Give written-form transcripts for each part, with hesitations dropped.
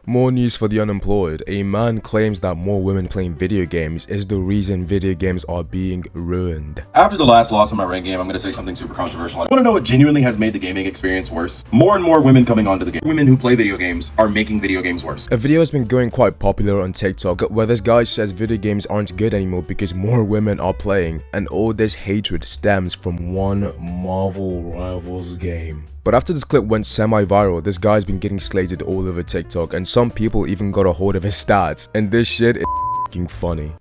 More news for the unemployed. A man claims that more women playing video games is the reason video games are being ruined. After the last loss in my ranked game, I'm going to say something super controversial. I want to know what genuinely has made the gaming experience worse. More and more women coming onto the game. Women who play video games are making video games worse. A video has been going quite popular on TikTok where this guy says video games aren't good anymore because more women are playing, and all this hatred stems from one Marvel Rivals game. But after this clip went semi-viral, this guy's been getting slated all over TikTok, and some people even got a hold of his stats, and this shit is f***ing funny.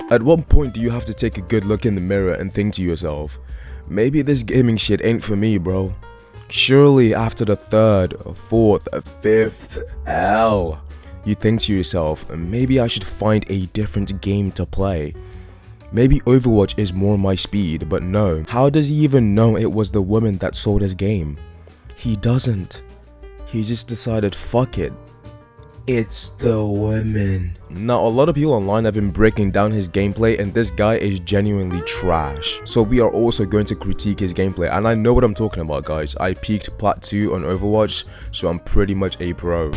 At what point do you have to take a good look in the mirror and think to yourself, maybe this gaming shit ain't for me, bro? Surely after the third, fourth, fifth L, you think to yourself, maybe I should find a different game to play. Maybe Overwatch is more my speed, but no. How does he even know it was the woman that sold his game? He doesn't. He just decided, fuck it. It's the women. Now, a lot of people online have been breaking down his gameplay, and this guy is genuinely trash. So we are also going to critique his gameplay, and I know what I'm talking about, guys. I peaked Plat 2 on Overwatch, so I'm pretty much a pro.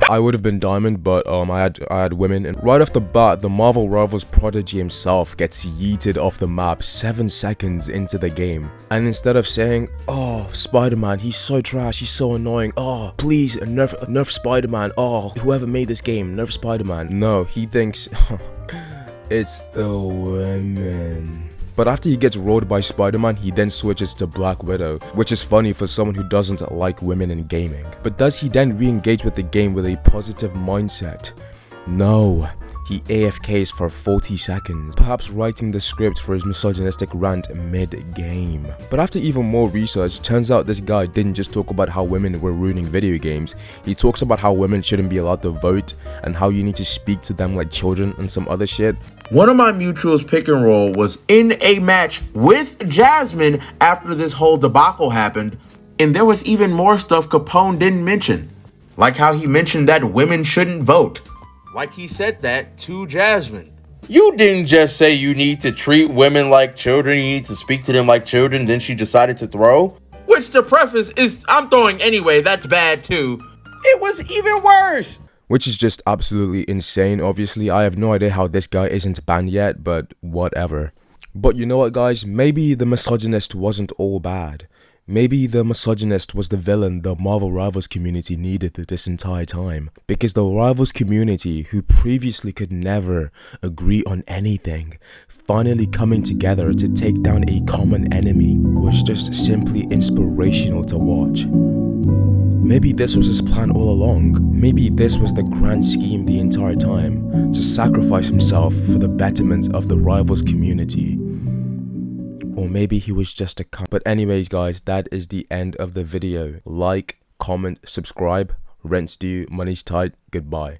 I would have been Diamond, but I had women, and right off the bat, the Marvel Rivals prodigy himself gets yeeted off the map 7 seconds into the game. And instead of saying, oh, Spider-Man, he's so trash, he's so annoying, oh, please, nerf Spider-Man, oh, whoever made this game, nerf Spider-Man. No, he thinks, it's the women. But after he gets rolled by Spider-Man, he then switches to Black Widow, which is funny for someone who doesn't like women in gaming. But does he then re-engage with the game with a positive mindset? No. He AFKs for 40 seconds, perhaps writing the script for his misogynistic rant mid-game. But after even more research, turns out this guy didn't just talk about how women were ruining video games. He talks about how women shouldn't be allowed to vote, and how you need to speak to them like children and some other shit. One of my mutuals pick and roll was in a match with Jasmine after this whole debacle happened, and there was even more stuff Capone didn't mention. Like how he mentioned that women shouldn't vote. Like he said that to Jasmine. You didn't just say you need to treat women like children, you need to speak to them like children, then she decided to throw? Which the preface is, I'm throwing anyway, that's bad too. It was even worse. Which is just absolutely insane. Obviously, I have no idea how this guy isn't banned yet, but whatever. But you know what, guys? Maybe the misogynist wasn't all bad. Maybe the misogynist was the villain the Marvel Rivals community needed this entire time. Because the Rivals community, who previously could never agree on anything, finally coming together to take down a common enemy was just simply inspirational to watch. Maybe this was his plan all along. Maybe this was the grand scheme the entire time, to sacrifice himself for the betterment of the Rivals community. Or maybe he was just a cunt. But anyways, guys, that is the end of the video. Like, comment, subscribe, rent's due, money's tight, goodbye.